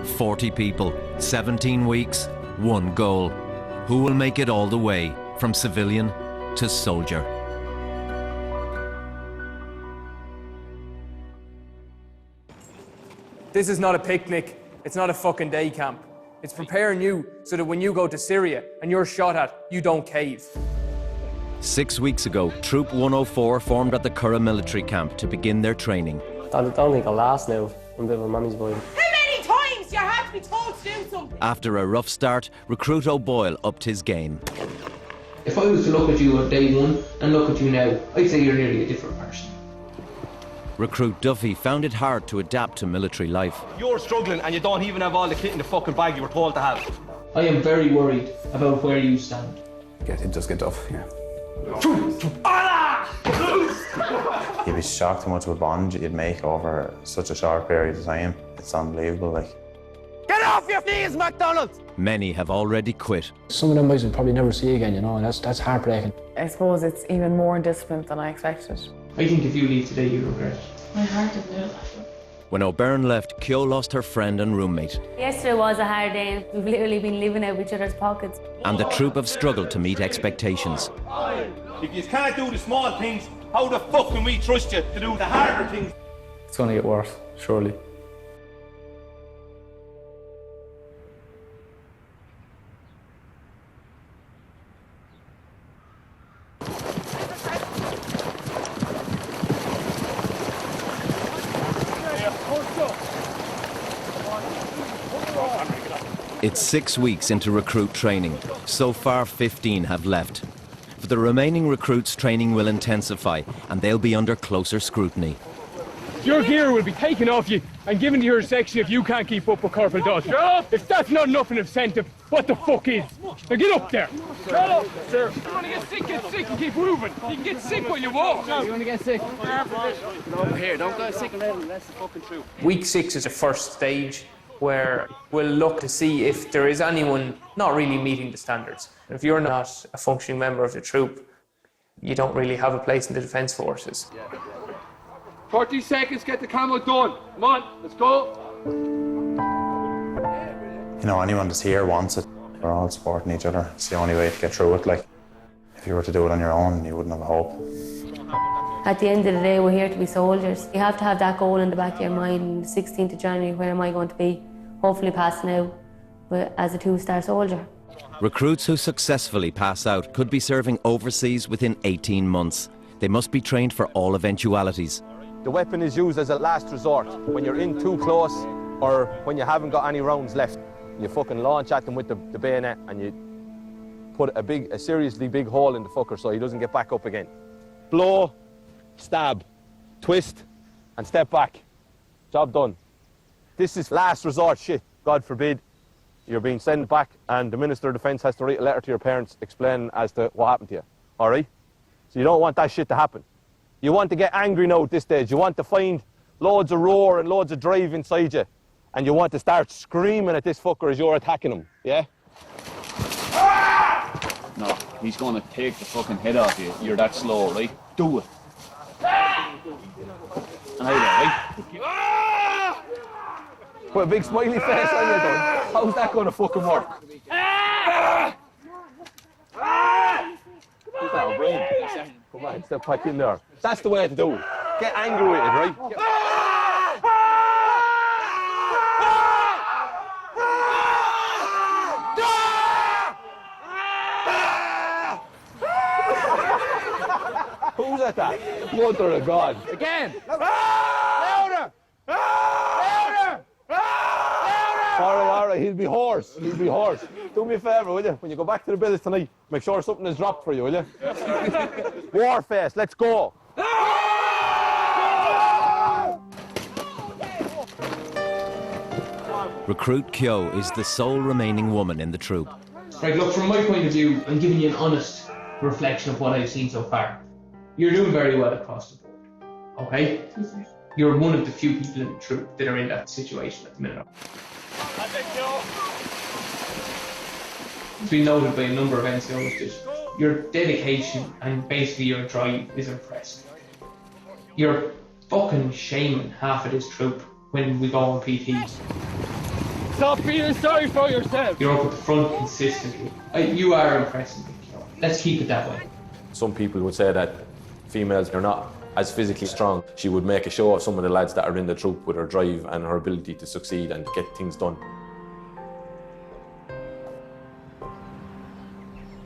40 people, 17 weeks, one goal. Who will make it all the way from civilian to soldier? This is not a picnic. It's not a fucking day camp. It's preparing you so that when you go to Syria and you're shot at, you don't cave. 6 weeks ago, Troop 104 formed at the Curragh military camp to begin their training. I don't think I'll last now. I'm a bit of a mammy's boy. How many times you have to be told to do something? After a rough start, Recruit O'Boyle upped his game. If I was to look at you on day one and look at you now, I'd say you're nearly a different person. Recruit Duffy found it hard to adapt to military life. You're struggling and you don't even have all the kit in the fucking bag you were told to have. I am very worried about where you stand. It does get tough, yeah. You'd be shocked how much of a bond you'd make over such a short period of time. It's unbelievable, like. Get off your knees, McDonald! Many have already quit. Some of them boys will probably never see again, you know, and that's heartbreaking. I suppose it's even more disciplined than I expected. I think if you leave today, you regret it. My heart didn't know that. When O'Byrne left, Kyo lost her friend and roommate. Yesterday was a hard day. We've literally been living out of each other's pockets. And the troop have struggled to meet expectations. If you can't do the small things, how the fuck can we trust you to do the harder things? It's going to get worse, surely. It's 6 weeks into recruit training. So far, 15 have left. For the remaining recruits, training will intensify and they'll be under closer scrutiny. Your gear will be taken off you and given to your section if you can't keep up with Corporal Dodge. If that's not enough an incentive, what the fuck is? Now get up there. Get up, sir. You want to get sick and keep moving. You can get sick while you walk. You want to get sick? Over here, don't go sick around and that's the fucking truth. Week 6 is the first stage where we'll look to see if there is anyone not really meeting the standards. If you're not a functioning member of the troop, you don't really have a place in the Defence Forces. 30 seconds, get the camo done. Come on, let's go. You know, anyone that's here wants it. We're all supporting each other. It's the only way to get through it. Like, if you were to do it on your own, you wouldn't have a hope. At the end of the day, we're here to be soldiers. You have to have that goal in the back of your mind. 16th of January, where am I going to be? Hopefully passing out as a 2-star soldier. Recruits who successfully pass out could be serving overseas within 18 months. They must be trained for all eventualities. The weapon is used as a last resort. When you're in too close or when you haven't got any rounds left, you fucking launch at them with the bayonet and you put a seriously big hole in the fucker so he doesn't get back up again. Blow, stab, twist, and step back. Job done. This is last resort shit. God forbid you're being sent back and the Minister of Defence has to write a letter to your parents explaining as to what happened to you. All right? So you don't want that shit to happen. You want to get angry now at this stage. You want to find loads of roar and loads of drive inside you. And you want to start screaming at this fucker as you're attacking him. Yeah? No, he's going to take the fucking head off you. You're that slow, right? Do it. And how right? Put a big smiley face on you, though. How's that going to fucking work? Who's that, O'Brien? Come on, step back in there. That's the way to do it. Get angry with it, right? Who's at that? Mother of God. Again. Louder! Louder! All right, he'll be hoarse. He'll be hoarse. Do me a favour, will you? When you go back to the village tonight, make sure something is dropped for you, will you? Warface, let's go. Recruit Kyo is the sole remaining woman in the troop. Right, look, from my point of view, I'm giving you an honest reflection of what I've seen so far. You're doing very well across the board, okay? You're one of the few people in the troop that are in that situation at the minute. It's been noted by a number of NCOs that your dedication and basically your drive is impressive. You're fucking shaming half of this troop when we go on PTs. Stop feeling sorry for yourself. You're up at the front consistently. You are impressive. Let's keep it that way. Some people would say that females are not as physically strong. She would make a show of some of the lads that are in the troop with her drive and her ability to succeed and get things done.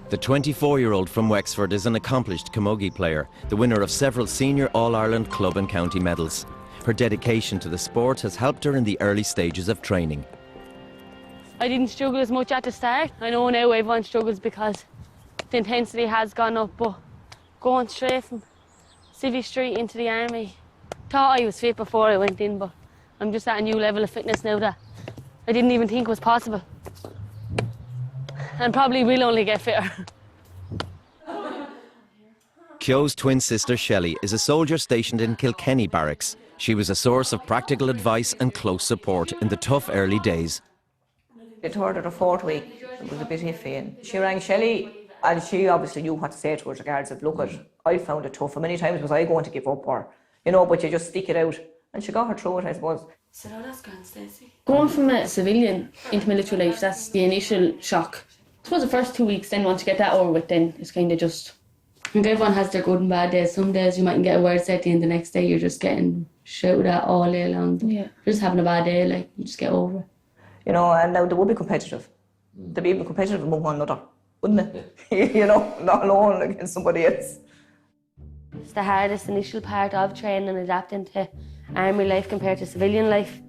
The 24-year-old from Wexford is an accomplished camogie player, the winner of several senior All-Ireland club and county medals. Her dedication to the sport has helped her in the early stages of training. I didn't struggle as much at the start. I know now everyone struggles because the intensity has gone up, but going straight from Civvy Street into the army, thought I was fit before I went in, but I'm just at a new level of fitness now that I didn't even think was possible. And probably will only get fitter. Kyo's twin sister Shelley is a soldier stationed in Kilkenny Barracks. She was a source of practical advice and close support in the tough early days. They told her the 4th week, it was a bit iffy, and she rang Shelley, and she obviously knew what to say to her with regards of, look, I found it tough, and many times was I going to give up, or, you know, but you just stick it out. And she got her through it, I suppose. So that's grand, Stacey. Going from a civilian into military life, that's the initial shock. I suppose the first 2 weeks, then once you get that over with, then it's kind of just... I think everyone has their good and bad days. Some days you mightn't get a word said to you, and the next day you're just getting shouted at all day long. Yeah. You're just having a bad day, like, you just get over it. You know, and now they would be competitive. They'd be even competitive among one another, wouldn't they? You know, not alone against somebody else. It's the hardest initial part of training and adapting to army life compared to civilian life.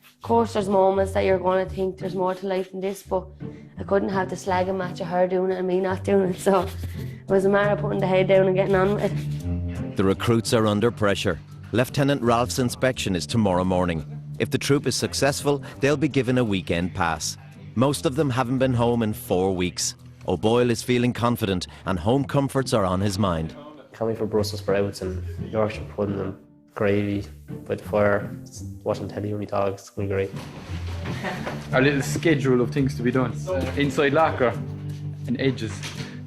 Of course, there's moments that you're going to think there's more to life than this, but I couldn't have the slagging match of her doing it and me not doing it, so it was a matter of putting the head down and getting on with it. The recruits are under pressure. Lieutenant Ralph's inspection is tomorrow morning. If the troop is successful, they'll be given a weekend pass. Most of them haven't been home in 4 weeks. O'Boyle is feeling confident and home comforts are on his mind. Coming for Brussels sprouts and Yorkshire pudding and gravy by the fire, watching telly when we talk, it's going to be great. Our little schedule of things to be done. Inside locker and edges,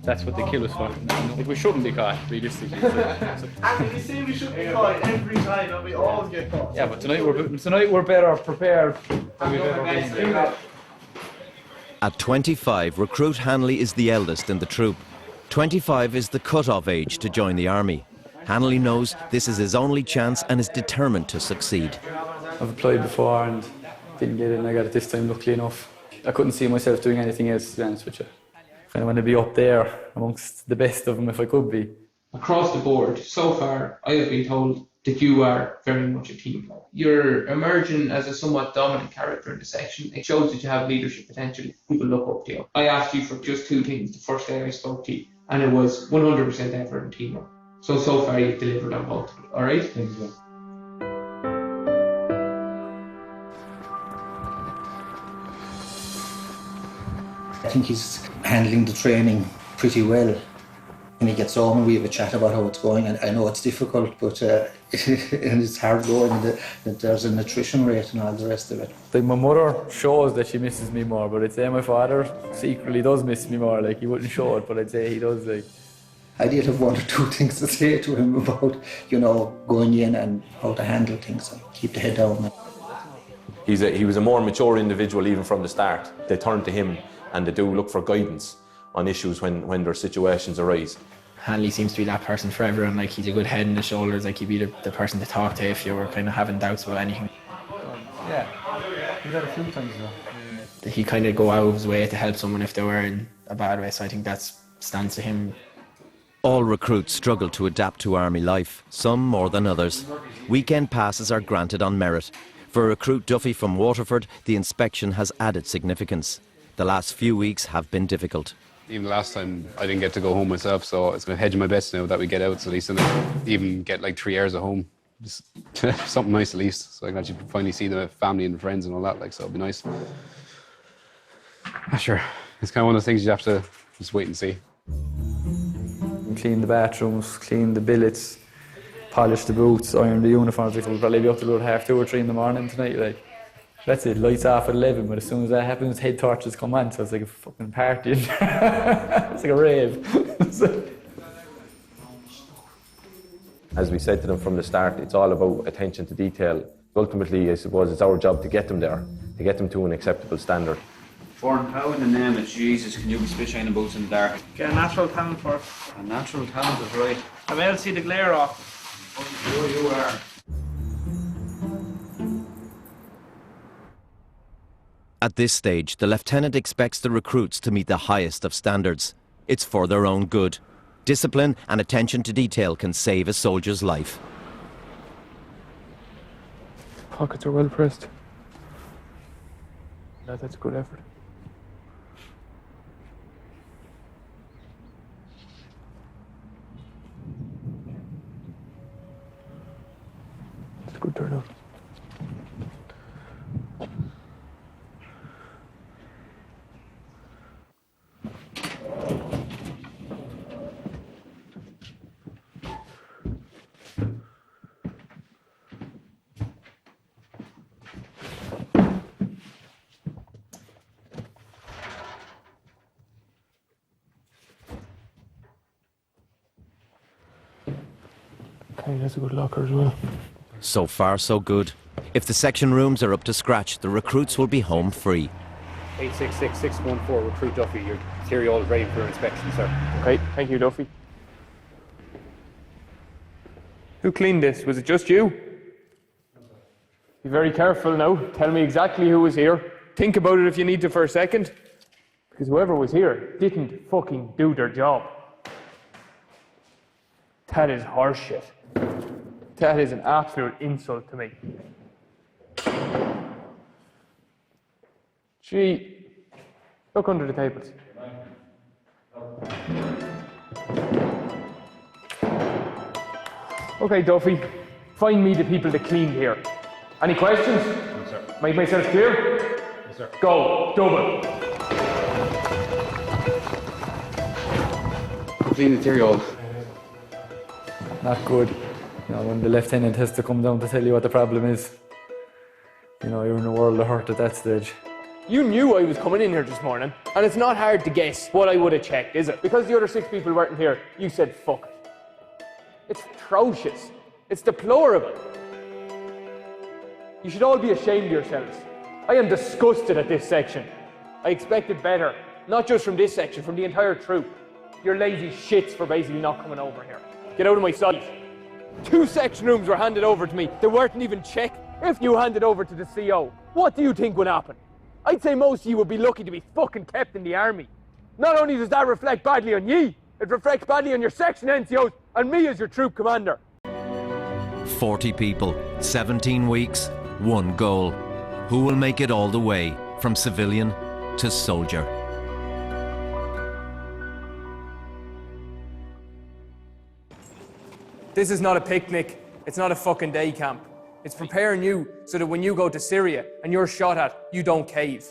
that's what they kill us for. Like, we shouldn't be caught, realistically. And you see, we shouldn't be caught every time, and we always get caught. Yeah, but tonight we're better prepared than we've ever been. At 25, recruit Hanley is the eldest in the troop. 25 is the cut-off age to join the army. Hanley knows this is his only chance and is determined to succeed. I've applied before and didn't get it, and I got it this time, luckily enough. I couldn't see myself doing anything else, to be honest with you. I kind of want to be up there amongst the best of them if I could be. Across the board, so far, I have been told that you are very much a team player. You're emerging as a somewhat dominant character in the section. It shows that you have leadership potential. People look up to you. I asked you for just 2 things the first day I spoke to you, and it was 100% effort and teamwork. So far you've delivered on both. All right? Thank you. I think he's handling the training pretty well. When he gets home, we have a chat about how it's going, and I know it's difficult, but and it's hard going, and there's an attrition rate and all the rest of it. Like, my mother shows that she misses me more, but I'd say my father secretly does miss me more. Like, he wouldn't show it, but I'd say he does. Like, I did have 1 or 2 things to say to him about, you know, going in and how to handle things and keep the head down. He was a more mature individual even from the start. They turn to him and they do look for guidance on issues when their situations arise. Hanley seems to be that person for everyone. Like, he's a good head and the shoulders. Like, he'd be the person to talk to if you were kind of having doubts about anything. yeah, we've had a few times though. He'd kind of go out of his way to help someone if they were in a bad way, so I think that stands to him. All recruits struggle to adapt to army life, some more than others. Weekend passes are granted on merit. For recruit Duffy from Waterford, the inspection has added significance. The last few weeks have been difficult. Even the last time I didn't get to go home myself, so it's been hedging my bets now that we get out, so at least I even get like 3 hours at home. Just something nice at least, so I can actually finally see the family and friends and all that, like, so it'll be nice. Sure, it's kind of one of those things you have to just wait and see. Clean the bathrooms, clean the billets, polish the boots, iron the uniforms. We'll probably be up to about 2 or 3 in the morning tonight. Like, that's it, lights off at 11, but as soon as that happens, head torches come on, so it's like a fucking party. It's like a rave. As we said to them from the start, it's all about attention to detail. Ultimately, I suppose it's our job to get them there. to get them to an acceptable standard. Jordan, how in the name of Jesus can you be spit shining boots in the dark? Get a natural talent first. A natural talent is right. I'm able to see the glare off. Sure you are. At this stage, the lieutenant expects the recruits to meet the highest of standards. It's for their own good. Discipline and attention to detail can save a soldier's life. Pockets are well pressed. No, that's a good effort. It's a good turnout. Okay, that's a good locker as well. So far, so good. If the section rooms are up to scratch, the recruits will be home free. 866614, recruit Duffy. Your material is ready for inspection, sir. Okay, thank you, Duffy. Who cleaned this? Was it just you? Be very careful now. Tell me exactly who was here. Think about it if you need to for a second. Because whoever was here didn't fucking do their job. That is horseshit. That is an absolute insult to me. Gee, look under the tables. Okay, Duffy, find me the people that cleaned here. Any questions? No, sir. Make myself clear? Yes, sir. Go, double. Clean material. Not good. You know, when the lieutenant has to come down to tell you what the problem is, you know, you're in a world of hurt at that stage. You knew I was coming in here this morning, and it's not hard to guess what I would have checked, is it? Because the other 6 people weren't here, you said fuck it. It's atrocious. It's deplorable. You should all be ashamed of yourselves. I am disgusted at this section. I expected better, not just from this section, from the entire troop. You're lazy shits for basically not coming over here. Get out of my sight. 2 section rooms were handed over to me. They weren't even checked. If you handed over to the CO, what do you think would happen? I'd say most of you would be lucky to be fucking kept in the army. Not only does that reflect badly on ye, it reflects badly on your section NCOs and me as your troop commander. 40 people, 17 weeks, 1 goal. Who will make it all the way from civilian to soldier? This is not a picnic. It's not a fucking day camp. It's preparing you so that when you go to Syria and you're shot at, you don't cave.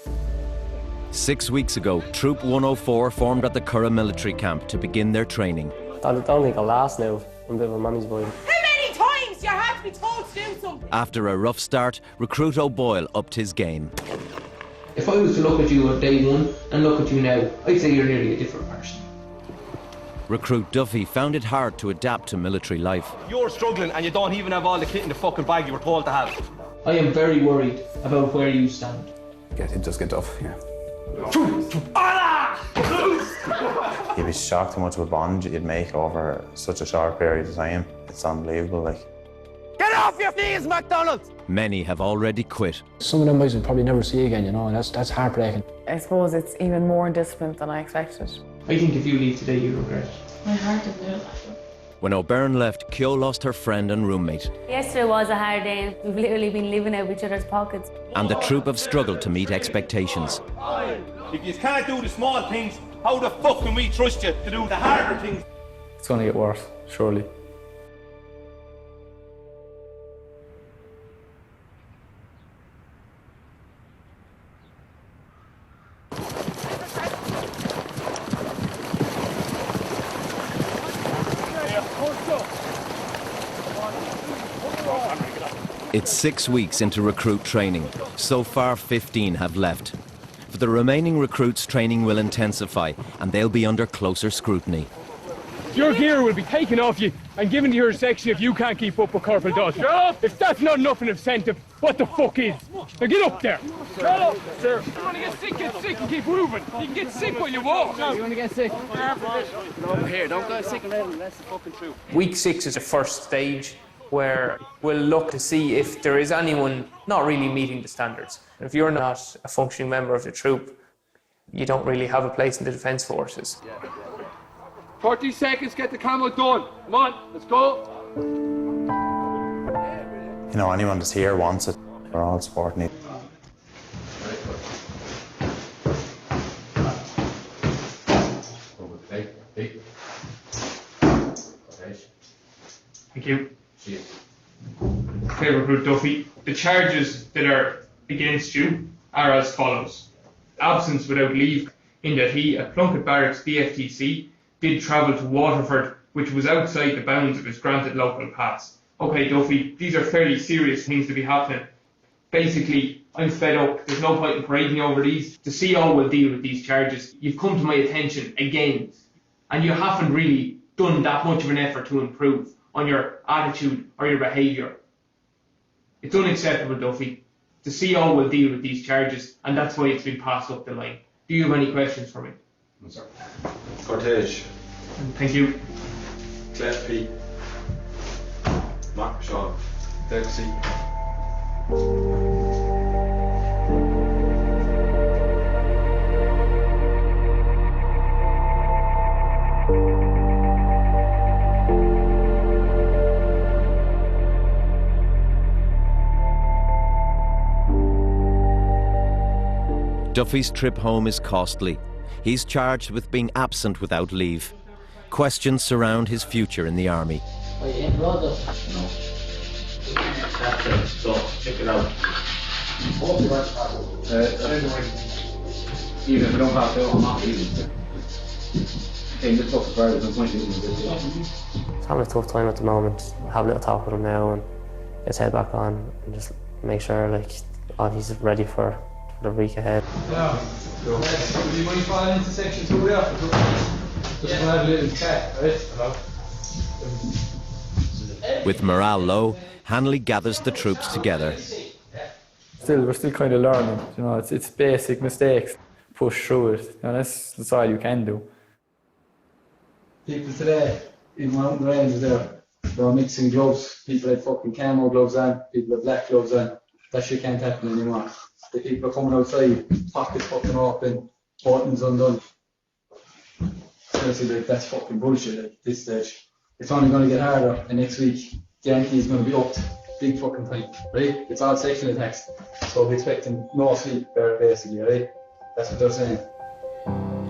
6 weeks ago, Troop 104 formed at the Curragh military camp to begin their training. I don't think I'll last now. I'm a bit of a mummy's boy. How many times you have to be told to do something? After a rough start, recruit O'Boyle upped his game. If I was to look at you on day one and look at you now, I'd say you're nearly a different person. Recruit Duffy found it hard to adapt to military life. You're struggling and you don't even have all the kit in the fucking bag you were told to have. I am very worried about where you stand. It does get tough, yeah. You'd be shocked how much of a bond you'd make over such a short period of time. It's unbelievable, like. Get off your knees, McDonald's! Many have already quit. Some of them boys will probably never see again, you know, and that's heartbreaking. I suppose it's even more disciplined than I expected. I think if you leave today, you regret it. My heart is new. When O'Byrne left, Kyo lost her friend and roommate. Yesterday was a hard day and we've literally been living out of each other's pockets. And the troop have struggled to meet expectations. If you can't do the small things, how the fuck can we trust you to do the harder things? It's going to get worse, surely. It's 6 weeks into recruit training. So far, 15 have left. For the remaining recruits, training will intensify and they'll be under closer scrutiny. Your gear will be taken off you and given to your section if you can't keep up with Corporal Dawes. If that's not enough of an incentive, what the fuck is. Now get up there. Hello, sir. If you want to get sick and keep moving. You can get sick when you walk. You want to get sick? Over here, don't go sick and red, that's the fucking truth. Week 6 is the first stage where we'll look to see if there is anyone not really meeting the standards. If you're not a functioning member of the troop, you don't really have a place in the Defence Forces. 30 seconds, get the camo done. Come on, let's go. You know, anyone that's here wants it. We're all supporting it. Thank you. Okay, Recruit Duffy. The charges that are against you are as follows. Absence without leave, in that he, at Plunkett Barracks DFTC, did travel to Waterford, which was outside the bounds of his granted local pass. Okay, Duffy, these are fairly serious things to be happening. Basically, I'm fed up. There's no point in parading over these. The CO will deal with these charges. You've come to my attention again, and you haven't really done that much of an effort to improve on your attitude or your behaviour. It's unacceptable, Duffy. The CO will deal with these charges, and that's why it's been passed up the line. Do you have any questions for me? No, sir. Cortege. Thank you. Clef P. Mark Shaw. Dexy. Duffy's trip home is costly. He's charged with being absent without leave. Questions surround his future in the army. So, check it out. Even if we don't have to, I'm not leaving. It's having a tough time at the moment. Have a little talk with him now and get his head back on and just make sure he's ready for the week ahead. Yeah. Do you mind falling into section 2 there? Just have a little chat, right? With morale low, Hanley gathers the troops together. We're still kind of learning. You know, it's basic mistakes. Push through it. You know, that's all you can do. People today in mountain range there, they're mixing gloves. People had fucking camo gloves on. People had black gloves on. That shit can't happen anymore. The people are coming outside, pockets fucking open, buttons undone. Seriously, that's fucking bullshit at this stage. It's only going to get harder, and next week, Yankee is going to be upped big fucking time, right? It's all section attacks, so we're expecting no sleep there, basically, right? That's what they're saying.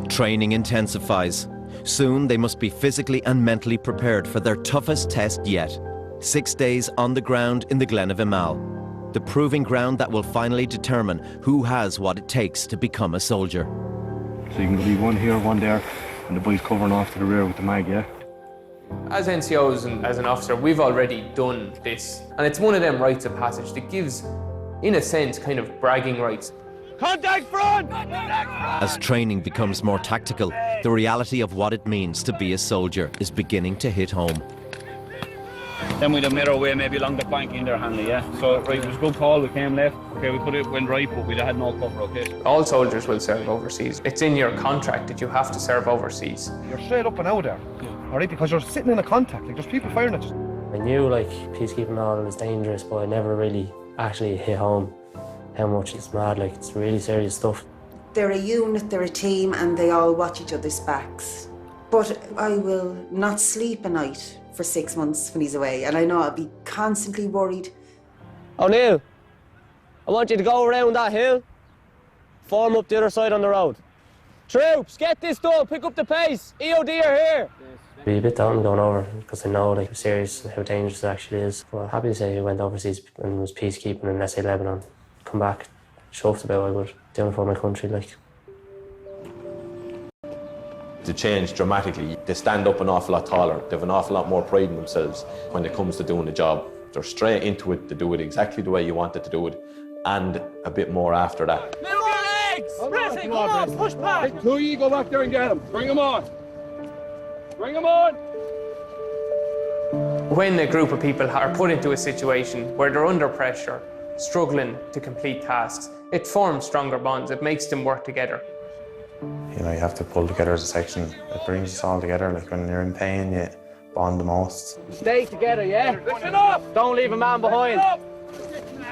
Training intensifies. Soon they must be physically and mentally prepared for their toughest test yet. 6 days on the ground in the Glen of Imal. The proving ground that will finally determine who has what it takes to become a soldier. So you can leave one here, one there, and the boys covering off to the rear with the mag, yeah? As NCOs and as an officer, we've already done this. And it's one of them rites of passage that gives, in a sense, kind of bragging rights. Contact front! Contact front! As training becomes more tactical, the reality of what it means to be a soldier is beginning to hit home. Then we'd have made our way maybe along the flank in there, Hanley, yeah? So, right, it was a good call, we came left. Okay, went right, but we'd have had no cover, okay? All soldiers will serve overseas. It's in your contract that you have to serve overseas. You're straight up and out there, all right? Because you're sitting in a contact, there's people firing at you. I knew peacekeeping and all was dangerous, but I never really actually hit home how much it's mad. It's really serious stuff. They're a unit, they're a team, and they all watch each other's backs. But I will not sleep a night for 6 months when he's away, and I know I'll be constantly worried. O'Neill, I want you to go around that hill, form up the other side on the road. Troops, get this done, pick up the pace. EOD are here. Be a bit down going over because I know how serious and how dangerous it actually is. But I'm happy to say I went overseas and was peacekeeping in SA Lebanon. Come back, chuffed about it, but doing it for my country, To change dramatically, they stand up an awful lot taller. They have an awful lot more pride in themselves when it comes to doing the job. They're straight into it to do it exactly the way you wanted to do it, and a bit more after that. Middle legs! Pressing, come on, push back! Two, you go back there and get him. Bring him on. Bring him on! When a group of people are put into a situation where they're under pressure, struggling to complete tasks. It forms stronger bonds, it makes them work together. You know, you have to pull together as a section. It brings us all together. Like when you're in pain, you bond the most. Stay together, yeah? Listen up! Don't leave a man behind.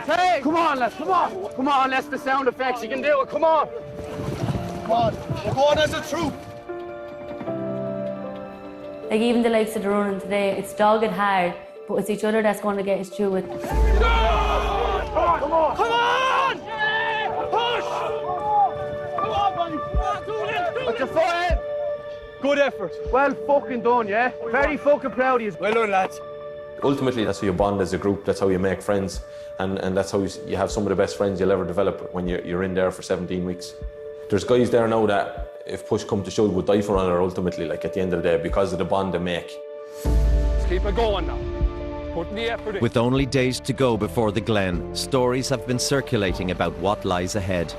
Hey! Come on, lads, come on! Come on, that's the sound effects, you can do it, come on! Come on, we're going as a troop. Like even the likes of the running today, it's dogged hard, but it's each other that's going to get us through it. Come on! Come on! Come on! Push! Come on, buddy! Put your foot in! Good effort. Well fucking done, yeah? Very fucking proud of you. Well done, lads. Ultimately, that's how you bond as a group, that's how you make friends, and that's how you have some of the best friends you'll ever develop when you're in there for 17 weeks. There's guys there now that, if push come to shove, would die for honour ultimately, like at the end of the day, because of the bond they make. Let's keep it going now. Putting the effort in. With only days to go before the Glen, stories have been circulating about what lies ahead.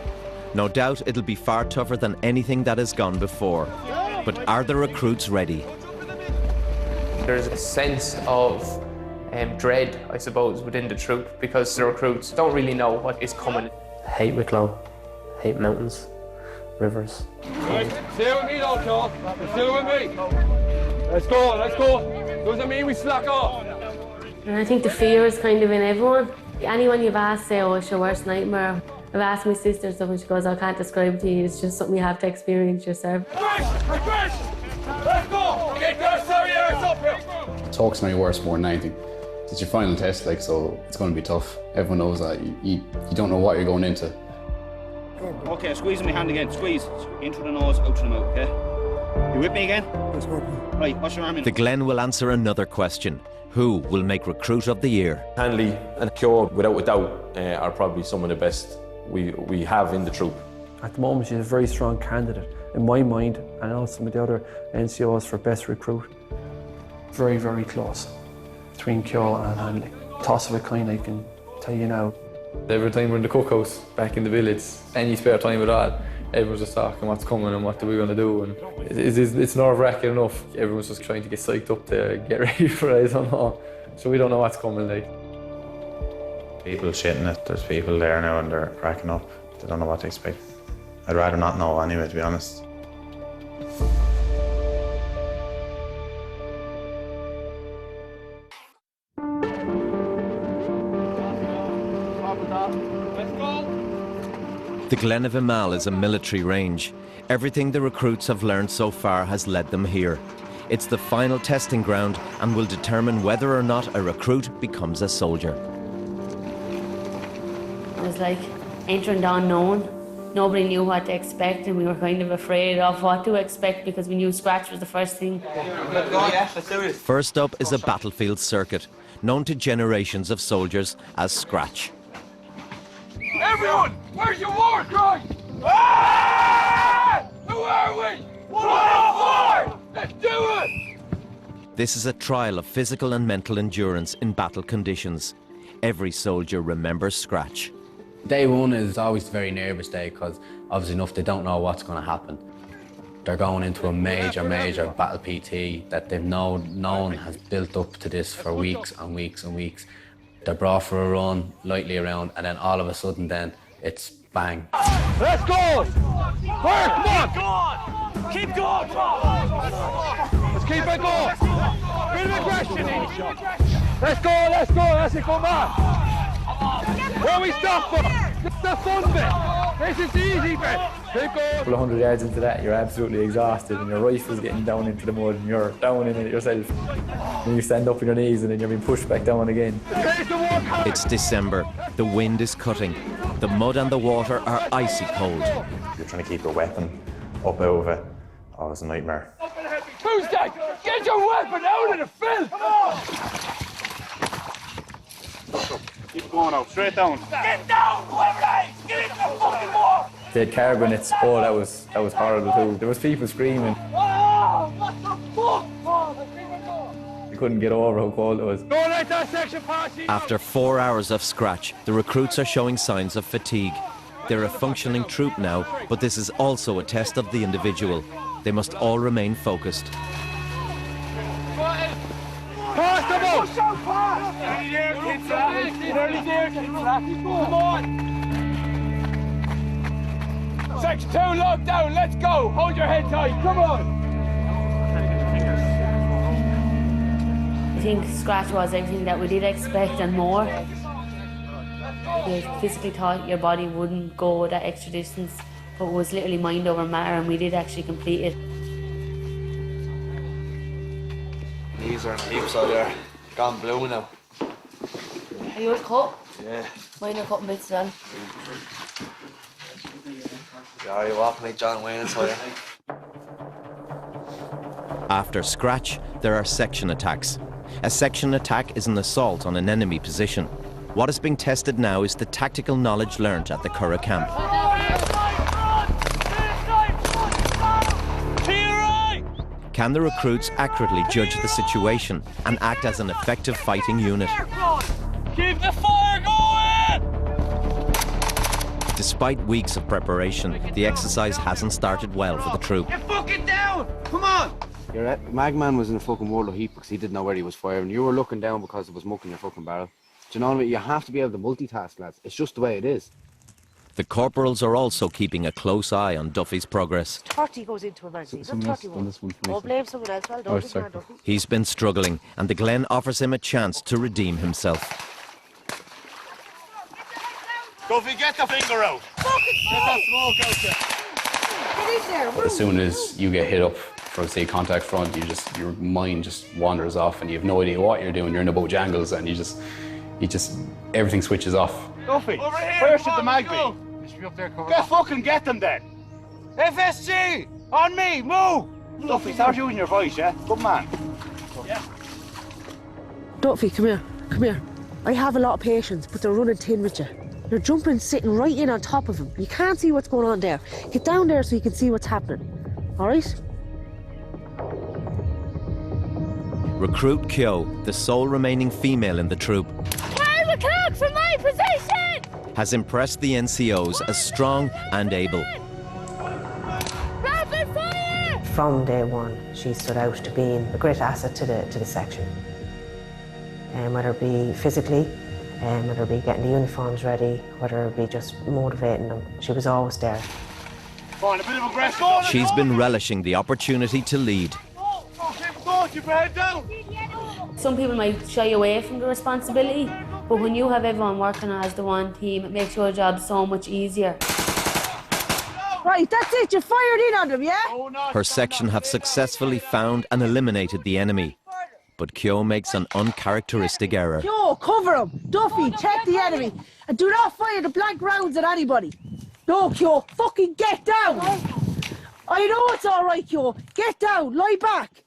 No doubt it'll be far tougher than anything that has gone before. But are the recruits ready? There's a sense of dread, I suppose, within the troop because the recruits don't really know what is coming. Hate Wicklow, hate mountains, rivers. Right, stay with me though, Charles. Stay with me. Let's go, let's go. Doesn't mean we slack off. And I think the fear is kind of in everyone. Anyone you've asked, say, oh, it's your worst nightmare. I've asked my sister stuff and she goes, I can't describe it to you. It's just something you have to experience yourself. Let's go! Get your sorry ass up here! Talk's not your worst more than anything. It's your final test, like, so it's going to be tough. Everyone knows that. You don't know what you're going into. Okay, squeeze my hand again. Squeeze. In through the nose, out through the mouth, okay? You with me again? Yes, right, what's your arm in? The Glen will answer another question. Who will make Recruit of the Year? Hanley and Kyo, without a doubt, are probably some of the best we have in the troop. At the moment, she's a very strong candidate in my mind, and also some of the other NCOs for best recruit. Very, very close between Kyo and Hanley. Toss of a kind, I can tell you now. Every time we're in the cookhouse back in the village, any spare time at all, everyone's just talking what's coming and what are we going to do. And it's nerve-wracking enough. Everyone's just trying to get psyched up to get ready for it, I don't know. So we don't know what's coming, like. People shitting it. There's people there now and they're cracking up. They don't know what to expect. I'd rather not know anyway, to be honest. The Glen of Imal is a military range. Everything the recruits have learned so far has led them here. It's the final testing ground and will determine whether or not a recruit becomes a soldier. It was like entering the unknown. Nobody knew what to expect and we were kind of afraid of what to expect because we knew scratch was the first thing. First up is a battlefield circuit, known to generations of soldiers as scratch. Everyone, where's your war cry? Ah! Who are we? 104! Let's do it! This is a trial of physical and mental endurance in battle conditions. Every soldier remembers scratch. Day one is always a very nervous day because obviously enough they don't know what's going to happen. They're going into a major battle PT that they've known has built up to this for weeks and weeks and weeks. They're brought for a run, lightly around, and then all of a sudden then it's bang. Let's go! Work, come on! Keep going! Let's keep it going! Bit of aggression! Let's go, come on! Where we stop for? This is the fun bit! This is the easy bit! Keep going! A couple of 100 yards into that, you're absolutely exhausted and your rifle's getting down into the mud and you're down in it yourself. And you stand up on your knees and then you're being pushed back down again. It's December. The wind is cutting. The mud and the water are icy cold. You're trying to keep your weapon up out of it. Oh, it's a nightmare. Tuesday, get your weapon out of the field! Keep going out, straight down. Get down, whoever it is! Get into the fucking war! They had carbonets, oh that was horrible too. There was people screaming. Oh, what the fuck? Oh, They couldn't get over how cold it was. don't let that section pass you! After 4 hours of scratch, the recruits are showing signs of fatigue. They're a functioning troop now, but this is also a test of the individual. They must all remain focused. Pass them up! nearly there, come on! Section 2, lock down, let's go! Hold your head tight, come on! I think scratch was everything that we did expect and more. You physically thought your body wouldn't go that extra distance, but it was literally mind over matter, and we did actually complete it. Knees are in heaps out there. Gone blue now. Are yours cut? Yeah. Mine are cut in bits as well. Yeah, you're walking like John Wayne inside. After scratch, there are section attacks. A section attack is an assault on an enemy position. What is being tested now is the tactical knowledge learnt at the Curragh camp. Can the recruits accurately judge the situation and act as an effective fighting unit? Keep the fire going! Despite weeks of preparation, the exercise hasn't started well for the troop. Get fucking down! Come on! Your Magman was in a fucking world of heat because he didn't know where he was firing. You were looking down because it was mucking your fucking barrel. Do you know what I mean? You have to be able to multitask, lads. It's just the way it is. The corporals are also keeping a close eye on Duffy's progress. 30 goes into emergency, not 31. Oh, blame someone else, well done, Duffy. He's been struggling, and the Glen offers him a chance to redeem himself. Duffy, get the finger out. Get that smoke out there. Get in there. But as soon as you get hit up from, say, contact front, your mind just wanders off and you have no idea what you're doing. You're in a bojangles and you just, everything switches off. Duffy, where should the mag be? Get them then. FSG, on me, move! Duffy, start using your voice, yeah? Good man. Yeah. Duffy, come here, come here. I have a lot of patience, but they're running thin with you. You're jumping, sitting right in on top of him. You can't see what's going on there. Get down there so you can see what's happening. All right? Recruit Kyo, the sole remaining female in the troop, 12 o'clock from my position! has impressed the NCOs as strong and able. Rapid fire! From day one, she stood out to being a great asset to the section. Whether it be physically, whether it be getting the uniforms ready, whether it be just motivating them, she was always there. Go on, a bit of aggression. She's been relishing the opportunity to lead. Keep your head down. Some people might shy away from the responsibility, but when you have everyone working as the one team, it makes your job so much easier. Right, that's it, you fired in on them, yeah? Her section have successfully found and eliminated the enemy. But Kyo makes an uncharacteristic error. Yo, cover him. Duffy, check the enemy. And do not fire the blank rounds at anybody. No, Kyo, fucking get down. I know it's all right, Kyo. Get down, lie back.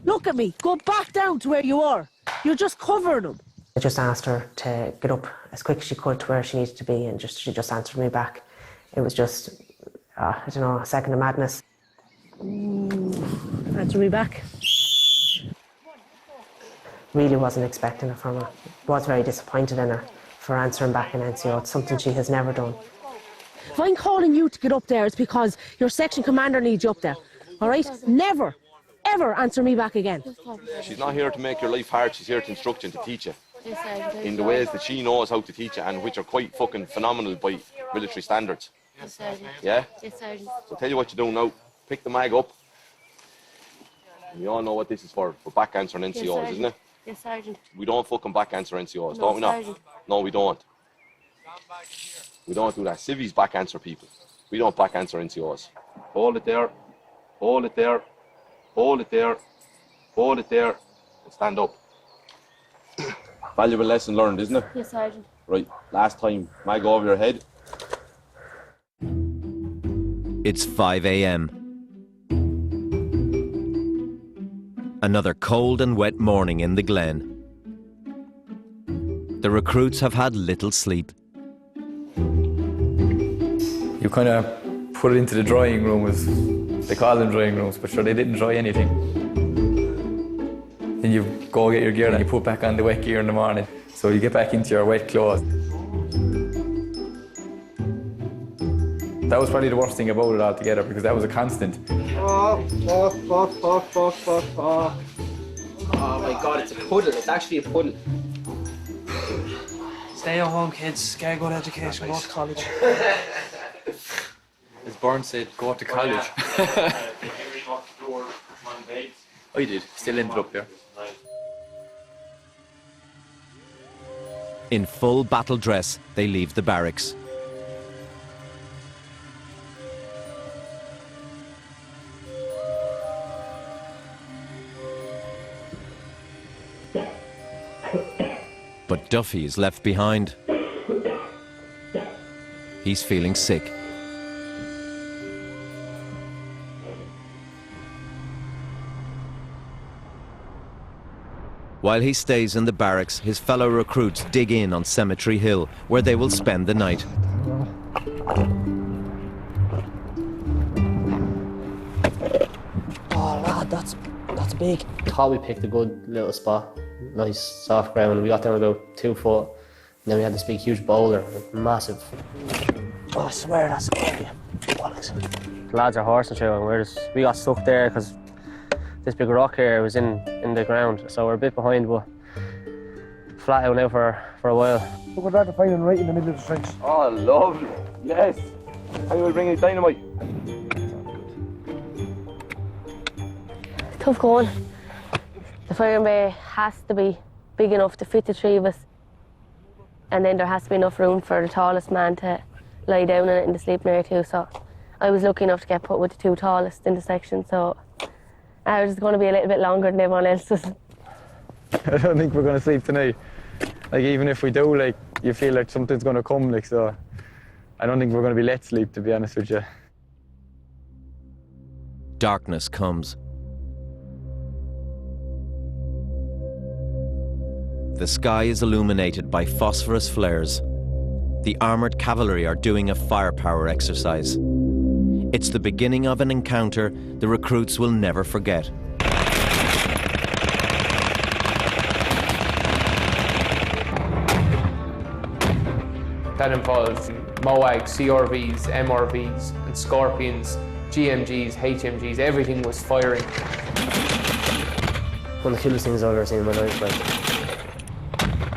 Look at me, go back down to where you are. You're just covering them. I just asked her to get up as quick as she could to where she needed to be, and she just answered me back. It was just, I don't know, a second of madness. Answer me back. Really wasn't expecting it from her. Was very disappointed in her for answering back in NCO. It's something she has never done. If I'm calling you to get up there, it's because your section commander needs you up there. All right? Never, ever answer me back again. She's not here to make your life hard. She's here to instruct you and to teach you in the ways that she knows how to teach you, and which are quite fucking phenomenal by military standards. Yeah? So tell you what you do now. Pick the mag up. We all know what this is for back answering NCOs, isn't it? Yes, Sergeant. We don't fucking back answer NCOs, No, don't we not? Sergeant. No, we don't. We don't do that. Civvies back answer people. We don't back answer NCOs. Hold it there. Hold it there. Hold it there. Hold it there. And stand up. Valuable lesson learned, isn't it? Yes, Sergeant. Right, last time. Mag over your head. It's 5 a.m. Another cold and wet morning in the Glen. The recruits have had little sleep. You kind of put it into the drying room, as they call them drying rooms, but sure, they didn't dry anything. Then you go get your gear and you put back on the wet gear in the morning. So you get back into your wet clothes. That was probably the worst thing about it altogether, because that was a constant. Oh my God, it's a puddle. It's actually a puddle. Stay at home, kids. Get a good education. Go to college. As Bourne said, go to college. I did. Still ended up there. In full battle dress, they leave the barracks. But Duffy is left behind. He's feeling sick. While he stays in the barracks, his fellow recruits dig in on Cemetery Hill, where they will spend the night. Oh lad, that's big. Thought we picked a good little spot. Nice soft ground. We got down about 2 foot. And then we had this big huge boulder, massive. Oh, I swear that's scary. The lads are horsing through and we got stuck there because this big rock here was in the ground, so we're a bit behind, but flat out now for a while. We're glad to find him right in the middle of the trench. Oh, lovely. Yes. I will bring you dynamite. Tough going. The firing bay has to be big enough to fit the 3 of us. And then there has to be enough room for the tallest man to lie down in it in the sleeping area too. So I was lucky enough to get put with the 2 tallest in the section. So I was going to be a little bit longer than everyone else was. I don't think we're going to sleep tonight. Like, even if we do, like, you feel like something's going to come, like, so I don't think we're going to be let sleep, to be honest with you. Darkness comes. The sky is illuminated by phosphorus flares. The armoured cavalry are doing a firepower exercise. It's the beginning of an encounter the recruits will never forget. That involved MOAGs, CRVs, MRVs, and Scorpions, GMGs, HMGs, everything was firing. One of the coolest things I've ever seen in my life, like.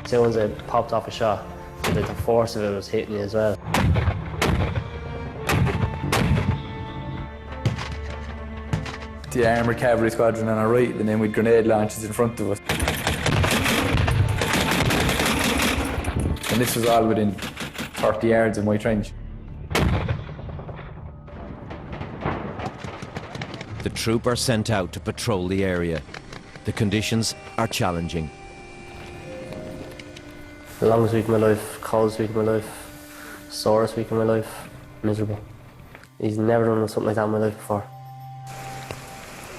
As soon as I popped off a shot, the force of it was hitting me as well. The armoured cavalry squadron on our right, and then with grenade launchers in front of us. And this was all within 30 yards of my trench. The troop are sent out to patrol the area. The conditions are challenging. The longest week of my life, coldest week of my life, sorest week of my life, miserable. He's never done something like that in my life before.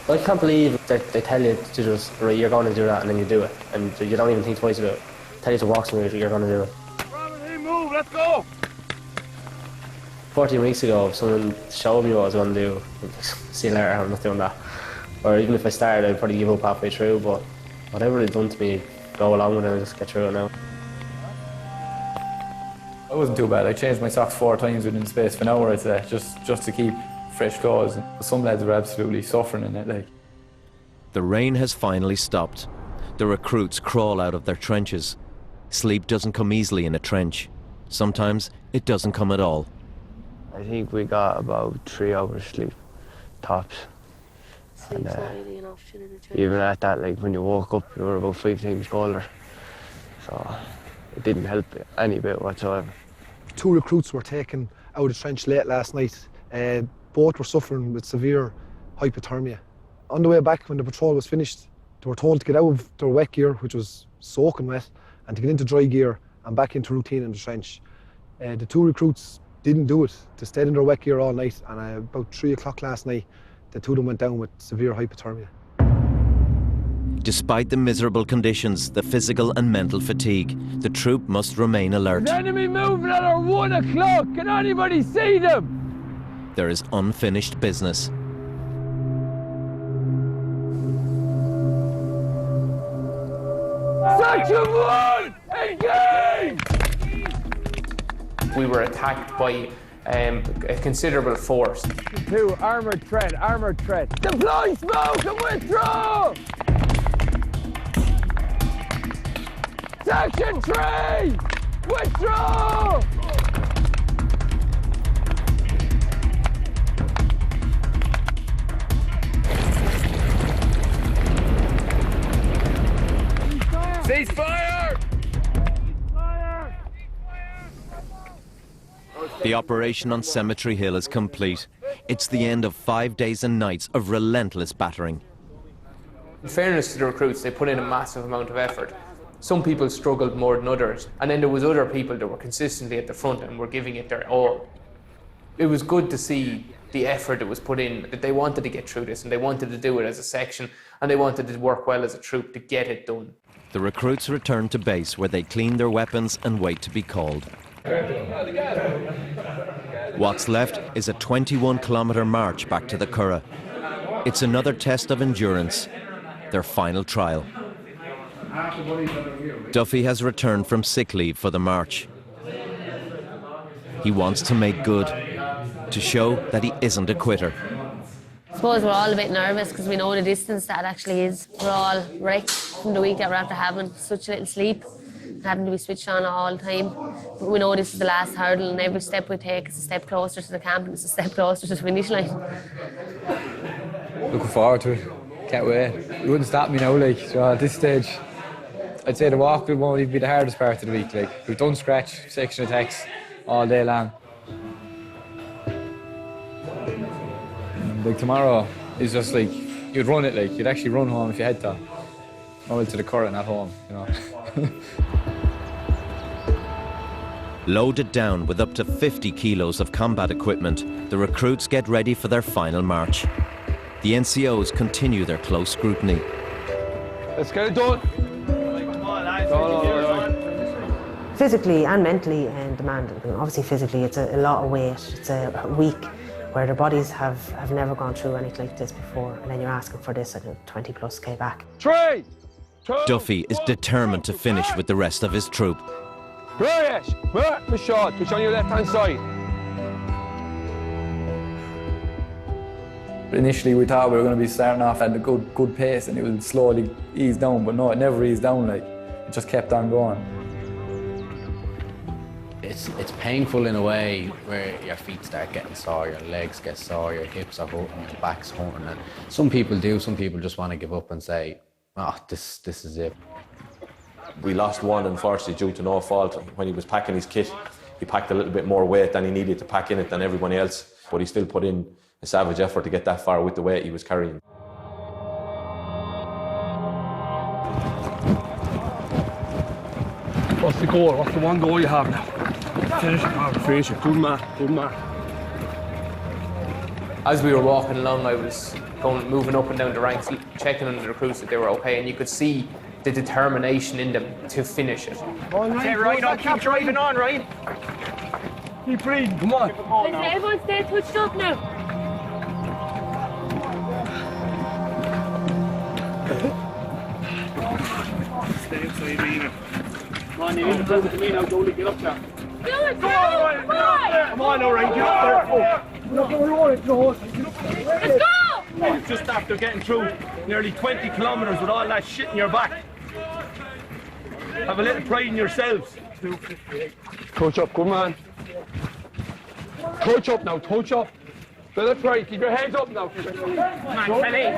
I can't believe that they tell you to just, right, you're going to do that, and then you do it. And you don't even think twice about it. Tell you to walk somewhere, you're going to do it. Robert, move, let's go! 14 weeks ago, if someone showed me what I was going to do, see you later, I'm not doing that. Or even if I started, I'd probably give up halfway through, but whatever they've done to me, go along with it and just get through it now. It wasn't too bad. I changed my socks 4 times within the space of an hour, I'd say, just to keep fresh clothes. Some lads were absolutely suffering in it, like. The rain has finally stopped. The recruits crawl out of their trenches. Sleep doesn't come easily in a trench. Sometimes it doesn't come at all. I think we got about 3 hours sleep, tops. And, even at that, like when you woke up, you were about 5 times colder. So it didn't help any bit whatsoever. 2 recruits were taken out of the trench late last night. Both were suffering with severe hypothermia. On the way back, when the patrol was finished, they were told to get out of their wet gear, which was soaking wet, and to get into dry gear and back into routine in the trench. The 2 recruits didn't do it. They stayed in their wet gear all night, and about 3 o'clock last night, the 2 of them went down with severe hypothermia. Despite the miserable conditions, the physical and mental fatigue, the troop must remain alert. The enemy moving at our 1 o'clock. Can anybody see them? There is unfinished business. Section 1, engage! We were attacked by a considerable force. 2, armoured tread, armoured tread. Deploy smoke and withdraw! Section 3! Withdraw! Ceasefire! The operation on Cemetery Hill is complete. It's the end of 5 days and nights of relentless battering. In fairness to the recruits, they put in a massive amount of effort. Some people struggled more than others, and then there was other people that were consistently at the front and were giving it their all. It was good to see the effort that was put in, that they wanted to get through this, and they wanted to do it as a section, and they wanted to work well as a troop to get it done. The recruits return to base where they clean their weapons and wait to be called. What's left is a 21-kilometre march back to the Curragh. It's another test of endurance, their final trial. Duffy has returned from sick leave for the march. He wants to make good, to show that he isn't a quitter. I suppose we're all a bit nervous because we know the distance that actually is. We're all wrecked from the week that we're after having such little sleep, having to be switched on all the time. But we know this is the last hurdle, and every step we take is a step closer to the camp and it's a step closer to the finish line. Looking forward to it. Can't wait. It wouldn't stop me now, like, so at this stage. I'd say the walk won't even be the hardest part of the week. Like, we've done scratch section attacks all day long. And, like, tomorrow is just like, you'd run it, like, you'd actually run home if you had to. Well, to the Curragh, not home, you know. Loaded down with up to 50 kilos of combat equipment, the recruits get ready for their final march. The NCOs continue their close scrutiny. Let's get it done. Physically and mentally demanding. Obviously physically it's a lot of weight. It's a week where their bodies have never gone through anything like this before, and then you're asking for this, 20 plus K back. 3, 2, Duffy is determined to finish with the rest of his troop. Right, push short, push on your left hand side. Initially we thought we were going to be starting off at a good pace and it would slowly ease down, but no, it never eased down, like, it just kept on going. It's painful in a way where your feet start getting sore, your legs get sore, your hips are hurting, your back's hurting. And some people do, some people just want to give up and say, oh, this is it. We lost one, unfortunately, due to no fault. When he was packing his kit, he packed a little bit more weight than he needed to pack in it than everyone else, but he still put in a savage effort to get that far with the weight he was carrying. What's the goal? What's the one goal you have now? Finish it. Finish it. Good man. Good man. As we were walking along, I was moving up and down the ranks, checking on the recruits that they were okay, and you could see the determination in them to finish it. Okay, right on. Keep driving on, right? Keep breathing. Come on. Everyone stay touched up now. Stay inside, Nina. Come on, Nina. Doesn't mean now, Goldie, get up there. Do it, come on! Come on, all right, get up there. Let's go! Just after getting through nearly 20 kilometres with all that shit in your back. Have a little pride in yourselves. Touch up, good man. Touch up now, touch up. Bit of pride, keep your heads up now. Come on, Kelly.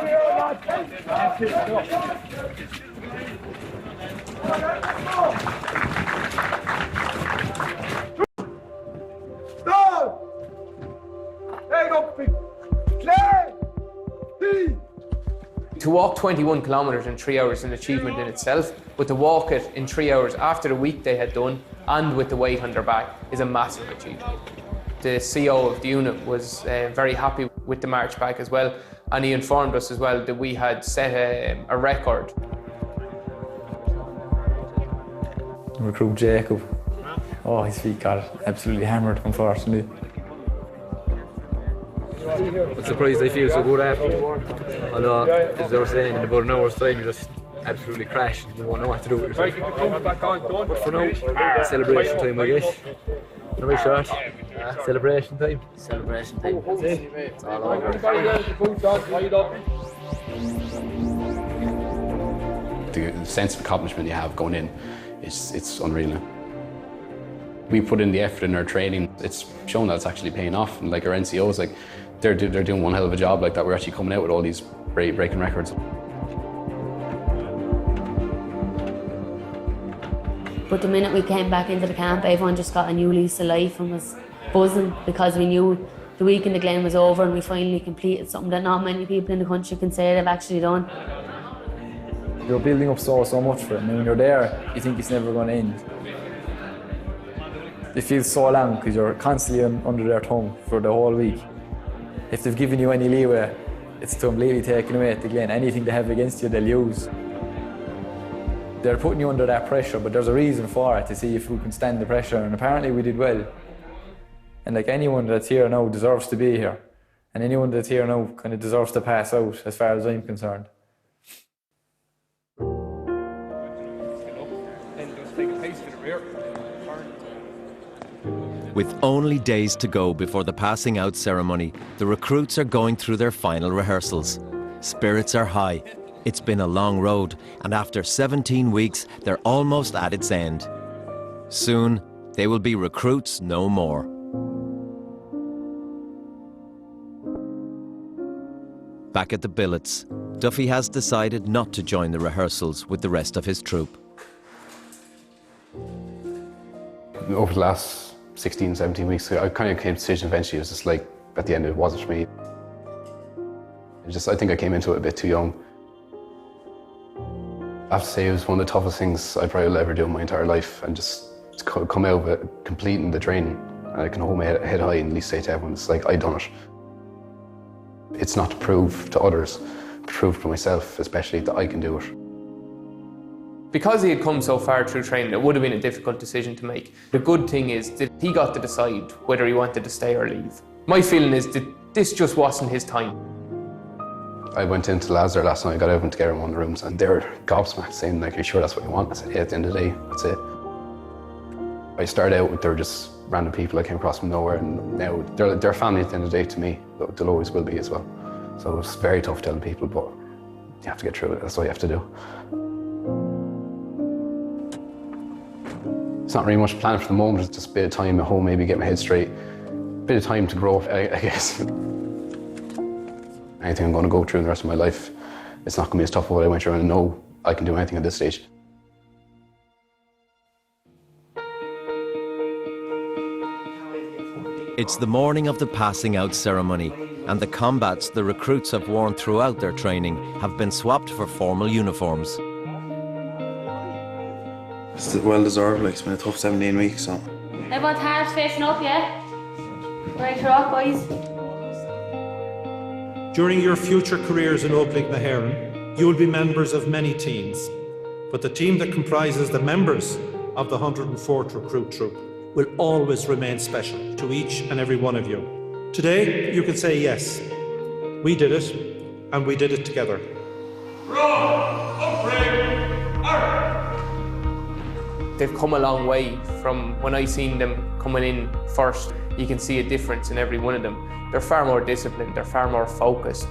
To walk 21 kilometres in 3 hours is an achievement in itself, but to walk it in 3 hours after the week they had done and with the weight on their back is a massive achievement. The CO of the unit was very happy with the march back as well, and he informed us as well that we had set a record. Recruit Jacob. Oh, his feet got absolutely hammered, unfortunately. I'm surprised I feel so good after. Although, as they were saying, in about an hour's time, you just absolutely crash. You won't know what to do with yourself. But for now, celebration time, I guess. No way short. Celebration time. Celebration time. That's it. It's all over. The sense of accomplishment you have going in, it's unreal. We put in the effort in our training. It's shown that it's actually paying off. And like our NCOs, like they're doing one hell of a job like that. We're actually coming out with all these breaking records. But the minute we came back into the camp, everyone just got a new lease of life and was buzzing because we knew the week in the Glen was over and we finally completed something that not many people in the country can say they've actually done. You're building up so much for it, and when you're there, you think it's never going to end. It feels so long because you're constantly under their tongue for the whole week. If they've given you any leeway, it's completely taken away at the Glen. Anything they have against you, they'll use. They're putting you under that pressure, but there's a reason for it, to see if we can stand the pressure, and apparently we did well. And like anyone that's here now deserves to be here, and anyone that's here now kind of deserves to pass out, as far as I'm concerned. With only days to go before the passing out ceremony, the recruits are going through their final rehearsals. Spirits are high. It's been a long road, and after 17 weeks, they're almost at its end. Soon, they will be recruits no more. Back at the billets, Duffy has decided not to join the rehearsals with the rest of his troop. Over the last 16, 17 weeks, I kind of came to the decision eventually. It was just like, at the end, it wasn't for me. I think I came into it a bit too young. I have to say it was one of the toughest things I probably will ever do in my entire life, and just to come out of it, completing the training, and I can hold my head high and at least say to everyone, it's like, I done it. It's not to prove to others, but to prove to myself, especially, that I can do it. Because he had come so far through training, it would have been a difficult decision to make. The good thing is that he got to decide whether he wanted to stay or leave. My feeling is that this just wasn't his time. I went into the lads there last night, got out together in one of the rooms, and they were gobsmacked, saying, like, are you sure that's what you want? I said, yeah, at the end of the day, that's it. I started out with, they were just random people I came across from nowhere, and now they're family at the end of the day to me. They'll always will be as well. So it's very tough telling people, but you have to get through it. That's what you have to do. It's not really much planned for the moment. It's just a bit of time at home, maybe get my head straight. A bit of time to grow up, I guess. Anything I'm going to go through in the rest of my life, it's not going to be as tough as what I went through, and I know I can do anything at this stage. It's the morning of the passing out ceremony, and the combats the recruits have worn throughout their training have been swapped for formal uniforms. It's well deserved, like, it's been a tough 17 weeks, so. Everyone's hands facing up, yeah? Right, rock, boys. During your future careers in Óblig na hÉireann, you will be members of many teams, but the team that comprises the members of the 104th Recruit Troop will always remain special to each and every one of you. Today, you can say yes, we did it, and we did it together. They've come a long way from when I seen them coming in first. You can see a difference in every one of them. They're far more disciplined, they're far more focused.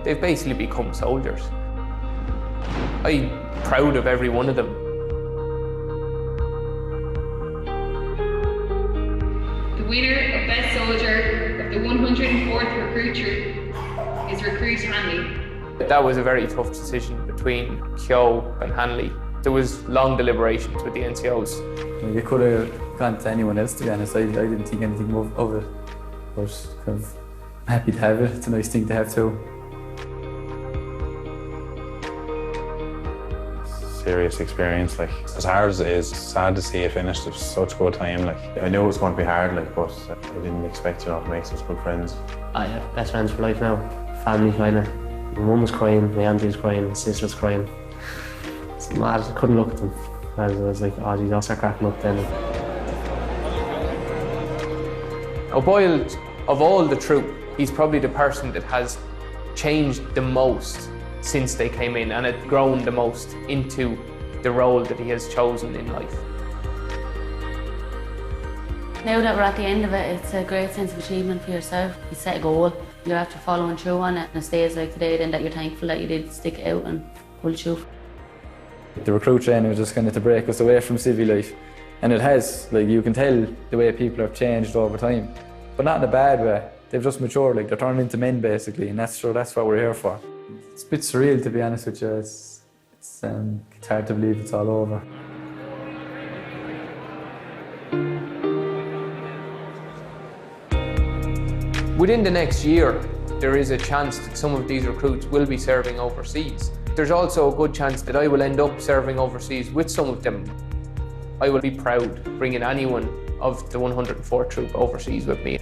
They've basically become soldiers. I'm proud of every one of them. The winner of Best Soldier of the 104th Recruit Troop is Recruit Hanley. That was a very tough decision between Keogh and Hanley. There was long deliberations with the NCOs. You could have gone to anyone else, to be honest. I didn't think anything of it. But kind of happy to have it. It's a nice thing to have too. Serious experience, like, as hard as it is, sad to see it finished. It was such a good time, like, I knew it was going to be hard, like, but I didn't expect, to make such good friends. I have best friends for life now. Family kind of. My mum was crying, my auntie was crying, my sister was crying. It's mad, I couldn't look at them. I was like, oh geez, I'll start cracking up then. O'Boyle, of all the troop, he's probably the person that has changed the most since they came in, and had grown the most into the role that he has chosen in life. Now that we're at the end of it, it's a great sense of achievement for yourself. You set a goal, you're after following through on it, and it stays like today, then that you're thankful that you did stick it out and pull through. The recruit training was just kind of to break us away from civvy life And it has, like, you can tell the way people have changed over time, but not in a bad way. They've just matured, like, they're turning into men basically, and that's what we're here for. It's a bit surreal, to be honest with you. It's hard to believe it's all over. Within the next year, there is a chance that some of these recruits will be serving overseas. There's also a good chance that I will end up serving overseas with some of them. I will be proud bringing anyone of the 104th Troop overseas with me.